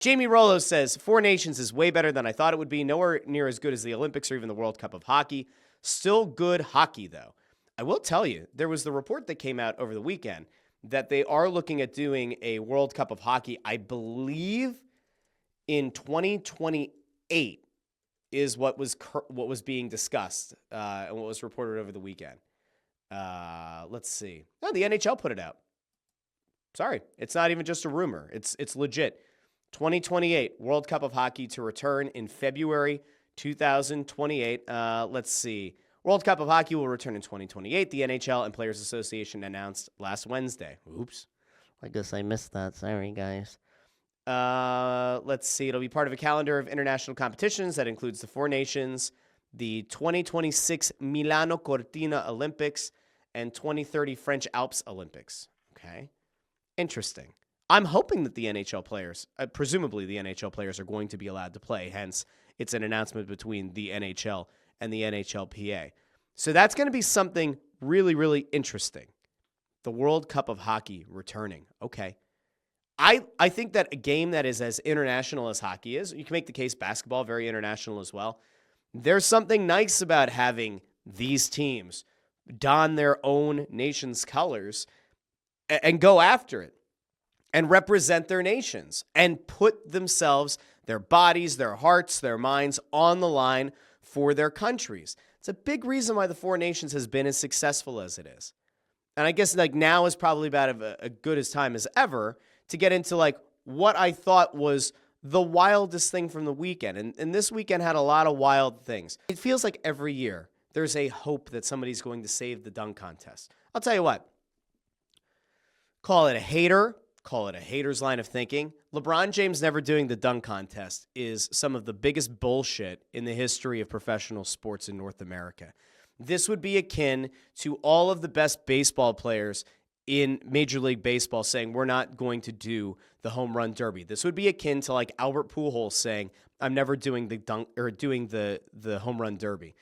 Jamie Rollo says, Four Nations is way better than I thought it would be. Nowhere near as good as the Olympics or even the World Cup of Hockey. Still good hockey, though. I will tell you, there was the report that came out over the weekend that they are looking at doing a World Cup of Hockey, I believe, in 2028 is what was being discussed and what was reported over the weekend. Let's see. No, the NHL put it out. Sorry, it's not even just a rumor. It's legit. 2028 World Cup of Hockey to return in February 2028. Let's see. World Cup of Hockey will return in 2028. The NHL and Players Association announced last Wednesday. Oops. I guess I missed that. Sorry, guys. Let's see. It'll be part of a calendar of international competitions that includes the Four Nations, the 2026 Milano Cortina Olympics, and 2030 French Alps Olympics. Okay. Interesting. I'm hoping that the NHL players, presumably the NHL players, are going to be allowed to play. Hence, it's an announcement between the NHL and the NHLPA. So that's going to be something really, really interesting. The World Cup of Hockey returning. Okay. I think that a game that is as international as hockey is, you can make the case basketball, very international as well. There's something nice about having these teams don their own nation's colors and go after it and represent their nations and put themselves, their bodies, their hearts, their minds on the line for their countries. It's a big reason why the Four Nations has been as successful as it is. And I guess like now is probably about a good as time as ever to get into like what I thought was the wildest thing from the weekend. And this weekend had a lot of wild things. It feels like every year there's a hope that somebody's going to save the dunk contest. I'll tell you what. Call it a hater. Call it a hater's line of thinking. LeBron James never doing the dunk contest is some of the biggest bullshit in the history of professional sports in North America. This would be akin to all of the best baseball players in Major League Baseball saying, we're not going to do the home run derby. This would be akin to like Albert Pujols saying, I'm never doing the dunk or doing the home run derby.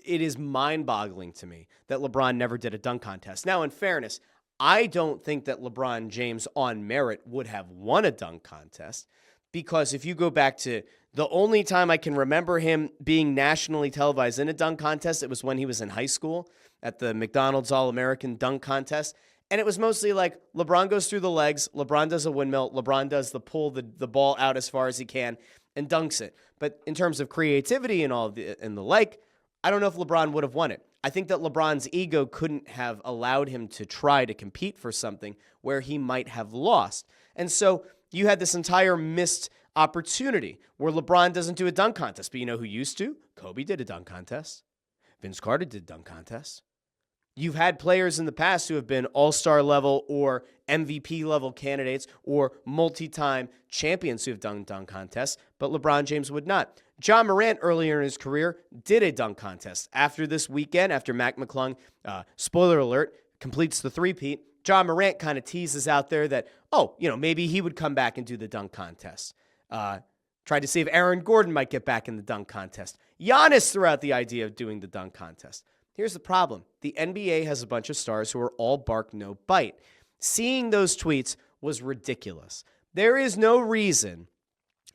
It is mind-boggling to me that LeBron never did a dunk contest. Now, in fairness, I don't think that LeBron James on merit would have won a dunk contest, because if you go back to the only time I can remember him being nationally televised in a dunk contest, it was when he was in high school at the McDonald's All-American Dunk Contest. And it was mostly like LeBron goes through the legs, LeBron does a windmill, LeBron does the pull the ball out as far as he can and dunks it. But in terms of creativity and all of the like, I don't know if LeBron would have won it. I think that LeBron's ego couldn't have allowed him to try to compete for something where he might have lost. And so you had this entire missed opportunity where LeBron doesn't do a dunk contest. But you know who used to? Kobe did a dunk contest. Vince Carter did a dunk contest. You've had players in the past who have been all-star level or MVP level candidates or multi-time champions who have done dunk contests, but LeBron James would not. John Morant earlier in his career did a dunk contest. After this weekend, after Mac McClung, spoiler alert, completes the three-peat, John Morant kind of teases out there that, maybe he would come back and do the dunk contest. Tried to see if Aaron Gordon might get back in the dunk contest. Giannis threw out the idea of doing the dunk contest. Here's the problem. The NBA has a bunch of stars who are all bark, no bite. Seeing those tweets was ridiculous. There is no reason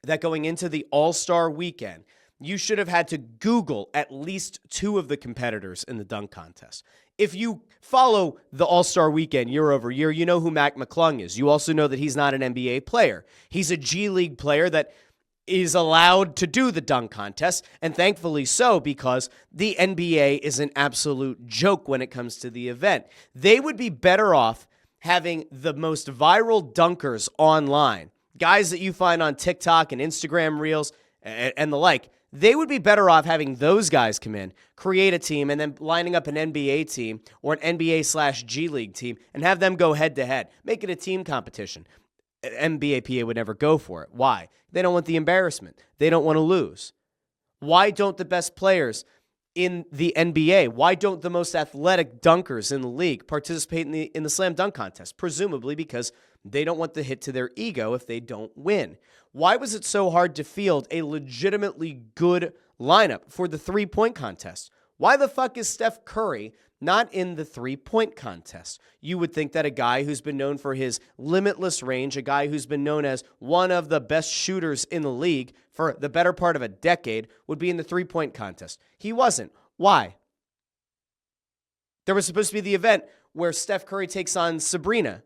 that going into the All-Star weekend, you should have had to Google at least two of the competitors in the dunk contest. If you follow the All-Star weekend year over year, you know who Mac McClung is. You also know that he's not an NBA player. He's a G League player that is allowed to do the dunk contest, and thankfully so, because the NBA is an absolute joke when it comes to the event. They would be better off having the most viral dunkers online, guys that you find on TikTok and Instagram Reels and the like. They would be better off having those guys come in, create a team, and then lining up an NBA team or an NBA/G League team and have them go head-to-head. Make it a team competition. NBAPA would never go for it. Why? They don't want the embarrassment. They don't want to lose. Why don't the best players in the NBA, why don't the most athletic dunkers in the league participate in the slam dunk contest? Presumably because they don't want the hit to their ego if they don't win. Why was it so hard to field a legitimately good lineup for the three-point contest? Why the fuck is Steph Curry not in the three-point contest. You would think that a guy who's been known for his limitless range, a guy who's been known as one of the best shooters in the league for the better part of a decade, would be in the three-point contest. He wasn't. Why? There was supposed to be the event where Steph Curry takes on Sabrina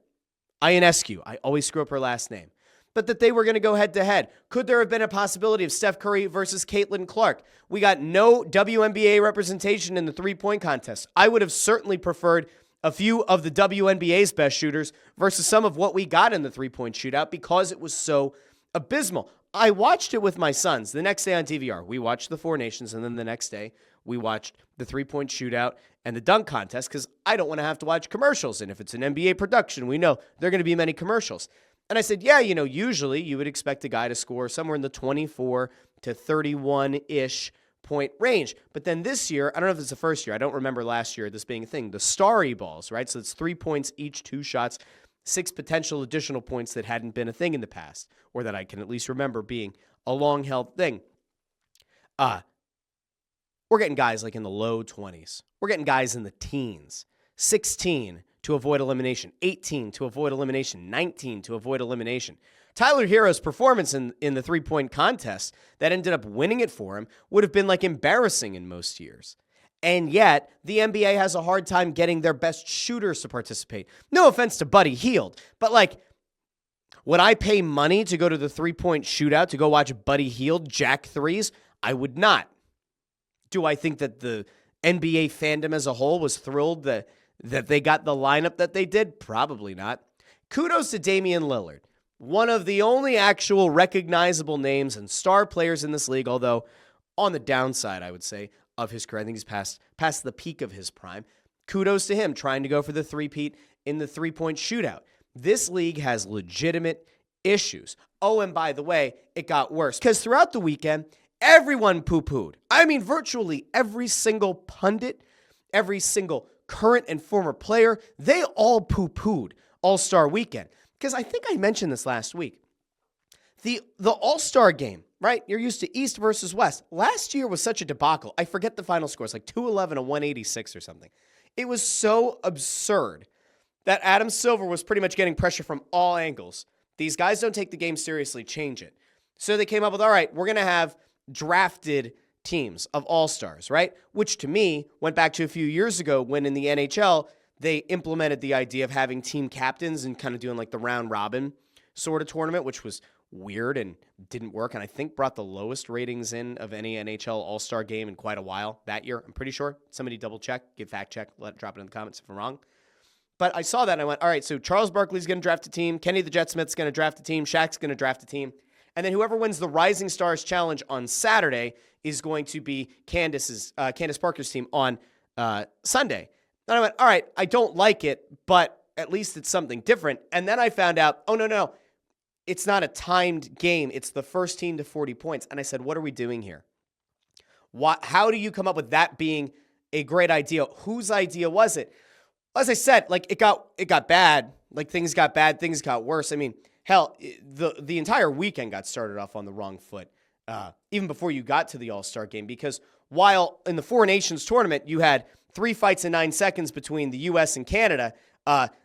Ionescu. I always screw up her last name. But that they were going to go head-to-head. Could there have been a possibility of Steph Curry versus Caitlin Clark? We got no WNBA representation in the three-point contest. I would have certainly preferred a few of the WNBA's best shooters versus some of what we got in the three-point shootout because it was so abysmal. I watched it with my sons the next day on DVR. We watched the Four Nations, and then the next day we watched the three-point shootout and the dunk contest because I don't want to have to watch commercials. And if it's an NBA production, we know there are going to be many commercials. And I said, yeah, usually you would expect a guy to score somewhere in the 24 to 31-ish point range. But then this year, I don't know if it's the first year. I don't remember last year this being a thing. The starry balls, right? So it's 3 points each, 2 shots, 6 potential additional points that hadn't been a thing in the past, or that I can at least remember being a long-held thing. We're getting guys like in the low 20s. We're getting guys in the teens. 16 to avoid elimination, 18 to avoid elimination, 19 to avoid elimination. Tyler Hero's performance in the three-point contest that ended up winning it for him would have been like embarrassing in most years. And yet, the NBA has a hard time getting their best shooters to participate. No offense to Buddy Hield, but like, would I pay money to go to the three-point shootout to go watch Buddy Hield jack threes? I would not. Do I think that the NBA fandom as a whole was thrilled that they got the lineup that they did? Probably not. Kudos to Damian Lillard, one of the only actual recognizable names and star players in this league, although on the downside, I would say, of his career. I think he's past the peak of his prime. Kudos to him trying to go for the three-peat in the three-point shootout. This league has legitimate issues. Oh, and by the way, it got worse because throughout the weekend, everyone poo-pooed. I mean, virtually every single pundit, every single current and former player, they all poo-pooed All-Star Weekend. Because I think I mentioned this last week. The All-Star game, right? You're used to East versus West. Last year was such a debacle. I forget the final scores, like 211 and 186 or something. It was so absurd that Adam Silver was pretty much getting pressure from all angles. These guys don't take the game seriously, change it. So they came up with, all right, we're going to have drafted teams of all-stars, right? Which to me went back to a few years ago when in the NHL, they implemented the idea of having team captains and kind of doing like the round robin sort of tournament, which was weird and didn't work. And I think brought the lowest ratings in of any NHL all-star game in quite a while that year. I'm pretty sure. Somebody double check, give fact check, drop it in the comments if I'm wrong. But I saw that and I went, all right, so Charles Barkley's going to draft a team. Kenny the Jet Smith's going to draft a team. Shaq's going to draft a team. And then whoever wins the Rising Stars Challenge on Saturday is going to be Candace Parker's team on Sunday. And I went, all right, I don't like it, but at least it's something different. And then I found out, oh, no, it's not a timed game. It's the first team to 40 points. And I said, what are we doing here? How do you come up with that being a great idea? Whose idea was it? As I said, like it got bad. Like things got bad, things got worse. I mean, hell, the entire weekend got started off on the wrong foot, even before you got to the All-Star game. Because while in the Four Nations tournament, you had 3 fights in 9 seconds between the U.S. and Canada,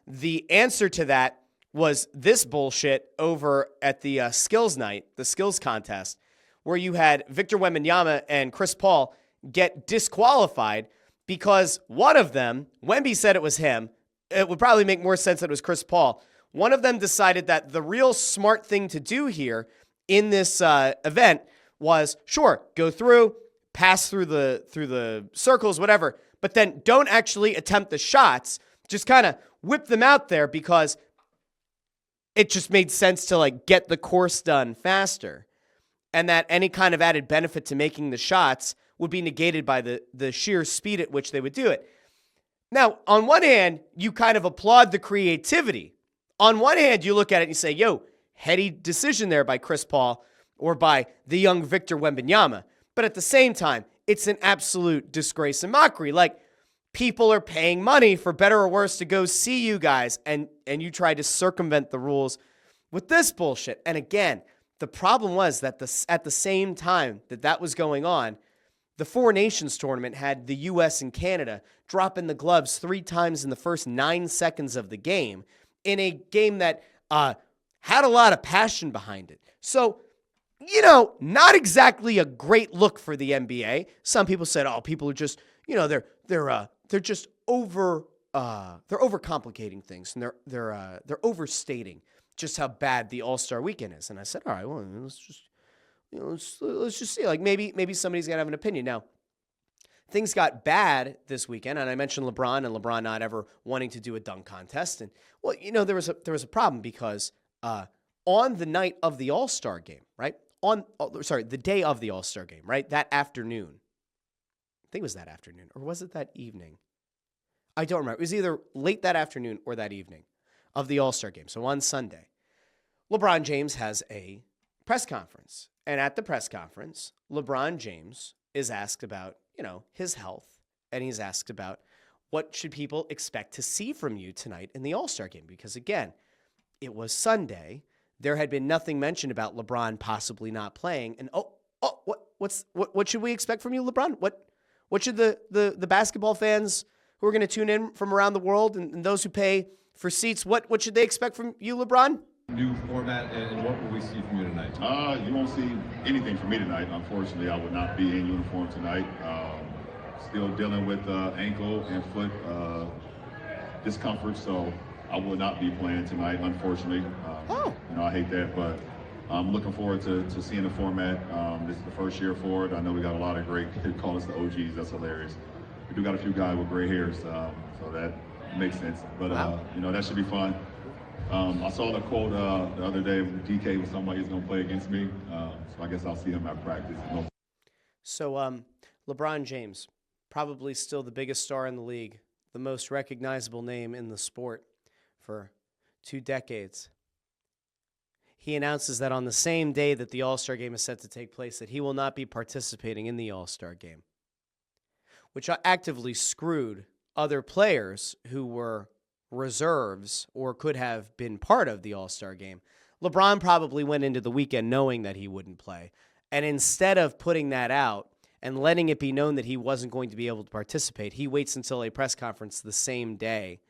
the answer to that was this bullshit over at the skills night, the skills contest, where you had Victor Wembanyama and Chris Paul get disqualified because one of them, Wemby said it was him. It would probably make more sense that it was Chris Paul. One of them decided that the real smart thing to do here in this event was, sure, go through, pass through the circles, whatever, but then don't actually attempt the shots. Just kind of whip them out there because it just made sense to like get the course done faster. And that any kind of added benefit to making the shots would be negated by the sheer speed at which they would do it. Now, on one hand, you kind of applaud the creativity. On one hand, you look at it and you say, yo, heady decision there by Chris Paul or by the young Victor Wembanyama. But at the same time, it's an absolute disgrace and mockery. Like, people are paying money, for better or worse, to go see you guys, and you try to circumvent the rules with this bullshit. And again, the problem was that at the same time that was going on, The Four Nations tournament had the U.S. and Canada dropping the gloves 3 times in the first 9 seconds of the game in a game that had a lot of passion behind it. So, not exactly a great look for the NBA. Some people said, "Oh, people are just, they're just they're overcomplicating things, and they're overstating just how bad the All-Star weekend is." And I said, "All right, well, let's just see. Like maybe somebody's gonna have an opinion." Now, things got bad this weekend, and I mentioned LeBron and LeBron not ever wanting to do a dunk contest. And well, there was a problem because on the night of the All-Star game, right? The day of the All-Star game, right? That afternoon. I think it was that afternoon, or was it that evening? I don't remember. It was either late that afternoon or that evening of the All-Star game. So on Sunday, LeBron James has a press conference. And at the press conference, LeBron James is asked about, his health. And he's asked about what should people expect to see from you tonight in the All-Star game? Because again, it was Sunday. There had been nothing mentioned about LeBron possibly not playing. And what should we expect from you, LeBron? What should the basketball fans who are going to tune in from around the world and those who pay for seats, what should they expect from you, LeBron? New format, and what will we see from you tonight? You won't see anything from me tonight. Unfortunately, I will not be in uniform tonight. Still dealing with ankle and foot discomfort, so I will not be playing tonight, unfortunately. I hate that, but I'm looking forward to seeing the format. This is the first year for it. I know we got a lot of great, they call us the OGs. That's hilarious. We do got a few guys with gray hairs, so that makes sense. But, that should be fun. I saw the quote the other day, DK was somebody who's going to play against me, so I guess I'll see him at practice. So LeBron James, probably still the biggest star in the league, the most recognizable name in the sport for 2 decades. He announces that on the same day that the All-Star game is set to take place, that he will not be participating in the All-Star game, which actively screwed other players who were reserves or could have been part of the All-Star game. LeBron probably went into the weekend knowing that he wouldn't play. And instead of putting that out and letting it be known that he wasn't going to be able to participate, he waits until a press conference the same day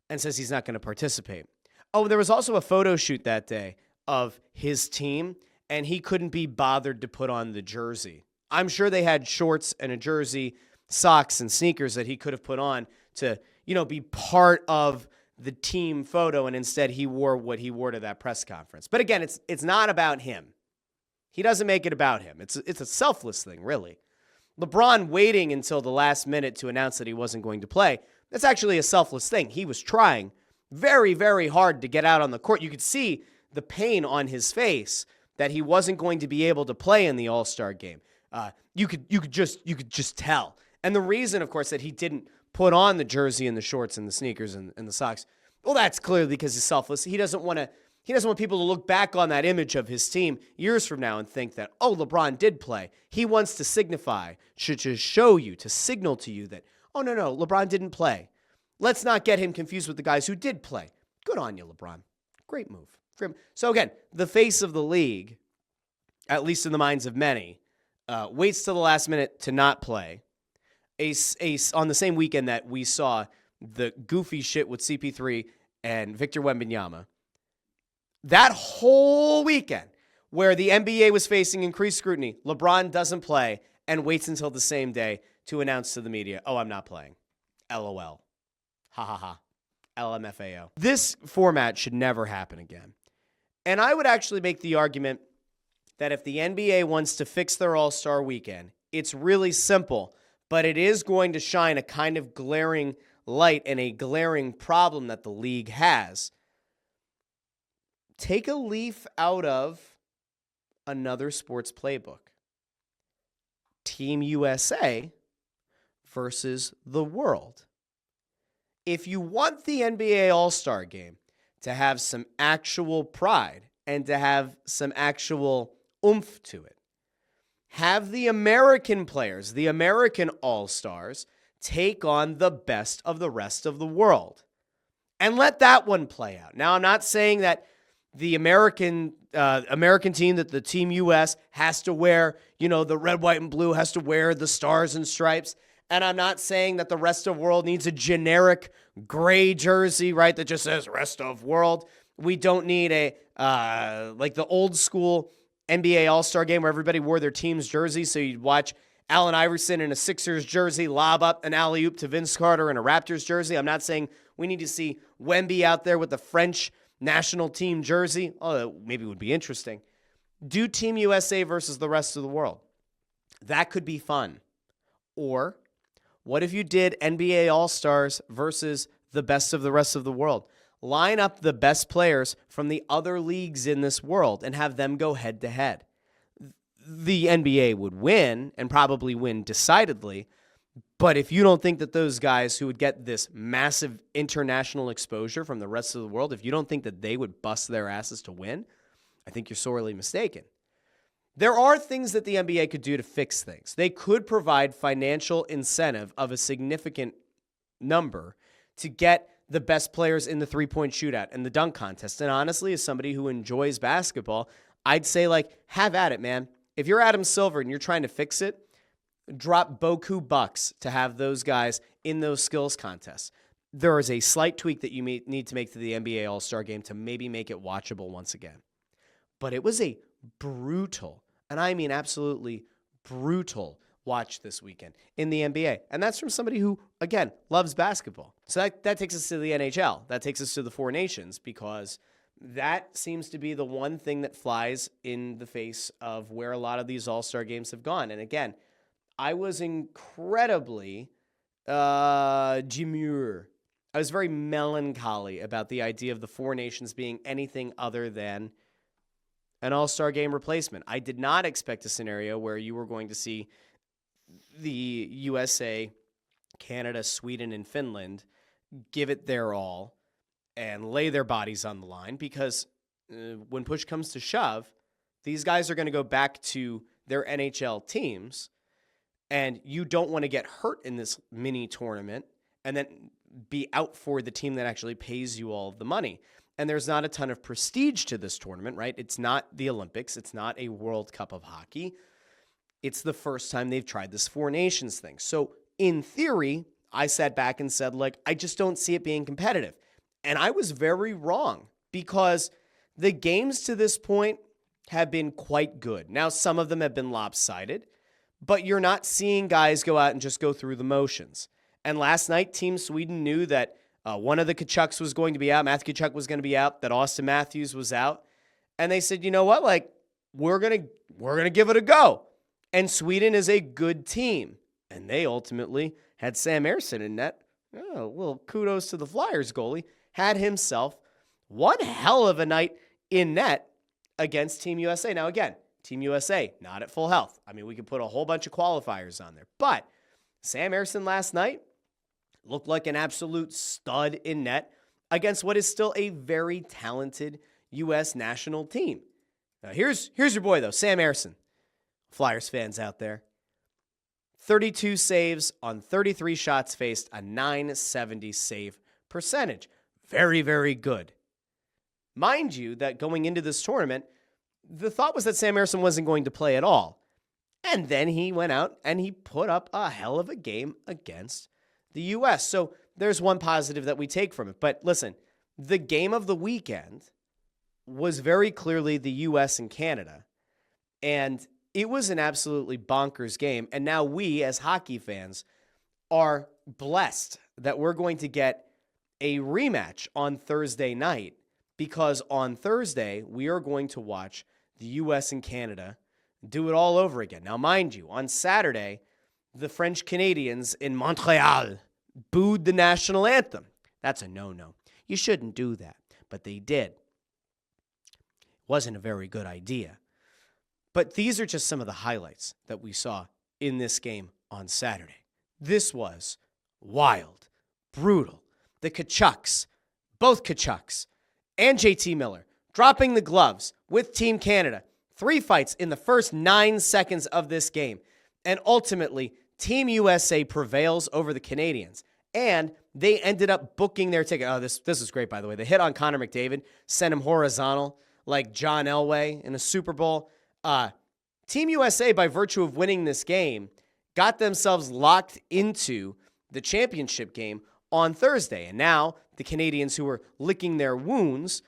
and says he's not going to participate. Oh, there was also a photo shoot that day of his team, and he couldn't be bothered to put on the jersey. I'm sure they had shorts and a jersey, socks and sneakers that he could have put on to, be part of the team photo, and instead he wore what he wore to that press conference. But again, it's not about him. He doesn't make it about him. It's a selfless thing, really. LeBron waiting until the last minute to announce that he wasn't going to play, that's actually a selfless thing. He was trying very, very hard to get out on the court. You could see the pain on his face that he wasn't going to be able to play in the All-Star game. You could just tell. And the reason, of course, that he didn't put on the jersey and the shorts and the sneakers and the socks, well, that's clearly because he's selfless. He doesn't want people to look back on that image of his team years from now and think that, oh, LeBron did play. He wants to signify, to show you, to signal to you that, oh, no, LeBron didn't play. Let's not get him confused with the guys who did play. Good on you, LeBron. Great move. So again, the face of the league, at least in the minds of many, waits till the last minute to not play. On the same weekend that we saw the goofy shit with CP3 and Victor Wembanyama, that whole weekend where the NBA was facing increased scrutiny, LeBron doesn't play and waits until the same day to announce to the media, oh, I'm not playing. LOL. Ha ha ha. LMFAO. This format should never happen again. And I would actually make the argument that if the NBA wants to fix their All-Star weekend, it's really simple, but it is going to shine a kind of glaring light and a glaring problem that the league has. Take a leaf out of another sports playbook. Team USA versus the world. If you want the NBA All-Star game to have some actual pride and to have some actual oomph to it, have the American players, the American All-Stars, take on the best of the rest of the world. And let that one play out. Now, I'm not saying that the American team, that the Team US has to wear, the red, white, and blue, has to wear the stars and stripes. And I'm not saying that the rest of the world needs a generic gray jersey, right, that just says rest of world. We don't need like the old school NBA All-Star game where everybody wore their team's jersey. So you'd watch Allen Iverson in a Sixers jersey lob up an alley-oop to Vince Carter in a Raptors jersey. I'm not saying we need to see Wemby out there with the French national team jersey, although maybe it would be interesting. Do Team USA versus the rest of the world. That could be fun. Or what if you did NBA All-Stars versus the best of the rest of the world? Line up the best players from the other leagues in this world and have them go head-to-head. The NBA would win, and probably win decidedly, but if you don't think that those guys who would get this massive international exposure from the rest of the world, if you don't think that they would bust their asses to win, I think you're sorely mistaken. There are things that the NBA could do to fix things. They could provide financial incentive of a significant number to get the best players in the three-point shootout and the dunk contest. And honestly, as somebody who enjoys basketball, I'd say, have at it, man. If you're Adam Silver and you're trying to fix it, drop beaucoup bucks to have those guys in those skills contests. There is a slight tweak that you need to make to the NBA All-Star game to maybe make it watchable once again. But it was a brutal, and I mean absolutely brutal, watch this weekend in the NBA. And that's from somebody who, again, loves basketball. So that takes us to the NHL. That takes us to the Four Nations, because that seems to be the one thing that flies in the face of where a lot of these All-Star games have gone. And again, I was incredibly demure. I was very melancholy about the idea of the Four Nations being anything other than an All-Star game replacement. I did not expect a scenario where you were going to see the USA, Canada, Sweden, and Finland give it their all and lay their bodies on the line, because when push comes to shove, these guys are going to go back to their NHL teams, and you don't want to get hurt in this mini tournament and then be out for the team that actually pays you all of the money. And there's not a ton of prestige to this tournament, right? It's not the Olympics. It's not a World Cup of hockey. It's the first time they've tried this Four Nations thing. So in theory, I sat back and said, I just don't see it being competitive. And I was very wrong, because the games to this point have been quite good. Now, some of them have been lopsided, but you're not seeing guys go out and just go through the motions. And last night, Team Sweden knew that one of the Kachucks was going to be out, Matthew Kachuk was going to be out, that Austin Matthews was out. And they said, you know what, we're going to give it a go. And Sweden is a good team. And they ultimately had Sam Ersson in net. Oh, well, kudos to the Flyers goalie. Had himself one hell of a night in net against Team USA. Now, again, Team USA, not at full health. I mean, we could put a whole bunch of qualifiers on there. But Sam Ersson last night looked like an absolute stud in net against what is still a very talented U.S. national team. Now, here's your boy, though, Sam Ersson. Flyers fans out there. 32 saves on 33 shots faced, a .970 save percentage. Very, very good. Mind you that going into this tournament, the thought was that Sam Ersson wasn't going to play at all. And then he went out and he put up a hell of a game against the U.S. So there's one positive that we take from it. But listen, the game of the weekend was very clearly the U.S. and Canada. And it was an absolutely bonkers game. And now we, as hockey fans, are blessed that we're going to get a rematch on Thursday night, because on Thursday, we are going to watch the U.S. and Canada do it all over again. Now, mind you, on Saturday, the French Canadians in Montreal booed the national anthem. That's a no-no. You shouldn't do that, but they did. Wasn't a very good idea. But these are just some of the highlights that we saw in this game on Saturday. This was wild, brutal. The Kachucks, both Kachucks, and JT Miller dropping the gloves with Team Canada. 3 fights in the first 9 seconds of this game. And ultimately, Team USA prevails over the Canadians. And they ended up booking their ticket. Oh, this is great, by the way. They hit on Connor McDavid, sent him horizontal like John Elway in a Super Bowl. Team USA, by virtue of winning this game, got themselves locked into the championship game on Thursday. And now the Canadians, who were licking their wounds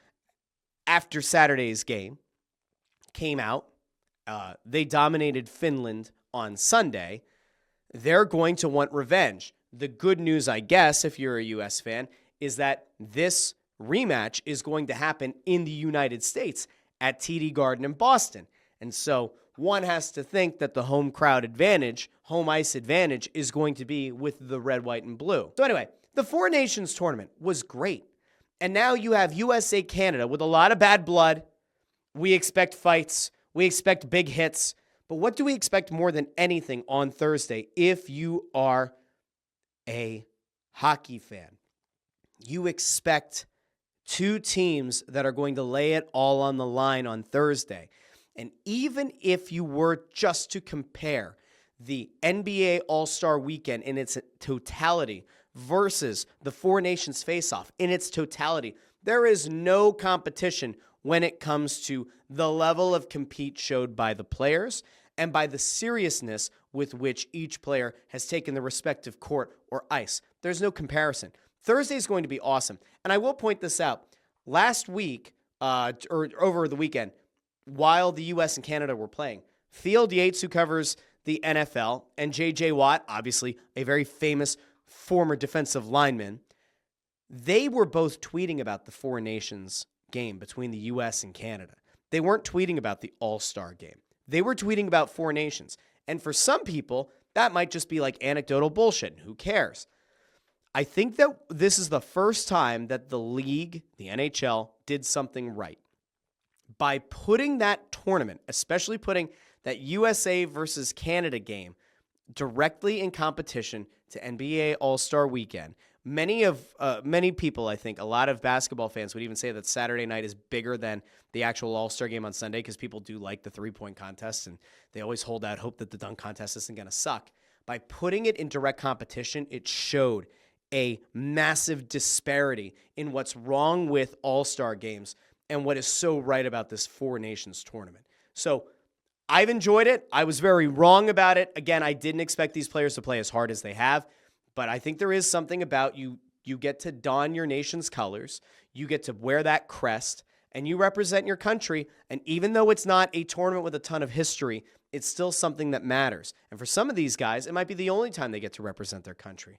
after Saturday's game, came out. They dominated Finland on Sunday. They're going to want revenge. The good news, I guess, if you're a U.S. fan, is that this rematch is going to happen in the United States at TD Garden in Boston. And so one has to think that the home crowd advantage, home ice advantage, is going to be with the red, white, and blue. So anyway, the Four Nations tournament was great. And now you have USA Canada with a lot of bad blood. We expect fights. We expect big hits. But what do we expect more than anything on Thursday if you are a hockey fan? You expect two teams that are going to lay it all on the line on Thursday. And even if you were just to compare the NBA All-Star Weekend in its totality versus the Four Nations face-off in its totality, there is no competition when it comes to the level of compete showed by the players and by the seriousness with which each player has taken the respective court or ice. There's no comparison. Thursday is going to be awesome. And I will point this out. Last week, or over the weekend, while the U.S. and Canada were playing, Field Yates, who covers the NFL, and J.J. Watt, obviously a very famous former defensive lineman, they were both tweeting about the Four Nations game between the U.S. and Canada. They weren't tweeting about the All-Star game. They were tweeting about Four Nations. And for some people, that might just be like anecdotal bullshit. Who cares? I think that this is the first time that the league, the NHL, did something right. By putting that tournament, especially putting that USA versus Canada game directly in competition to NBA All-Star Weekend, many people, I think, a lot of basketball fans would even say that Saturday night is bigger than the actual All-Star game on Sunday because people do like the three-point contest, and they always hold out hope that the dunk contest isn't going to suck. By putting it in direct competition, it showed a massive disparity in what's wrong with All-Star games and what is so right about this Four Nations tournament. So I've enjoyed it. I was very wrong about it. Again, I didn't expect these players to play as hard as they have, but I think there is something about you get to don your nation's colors, you get to wear that crest, and you represent your country. And even though it's not a tournament with a ton of history, it's still something that matters. And for some of these guys, it might be the only time they get to represent their country.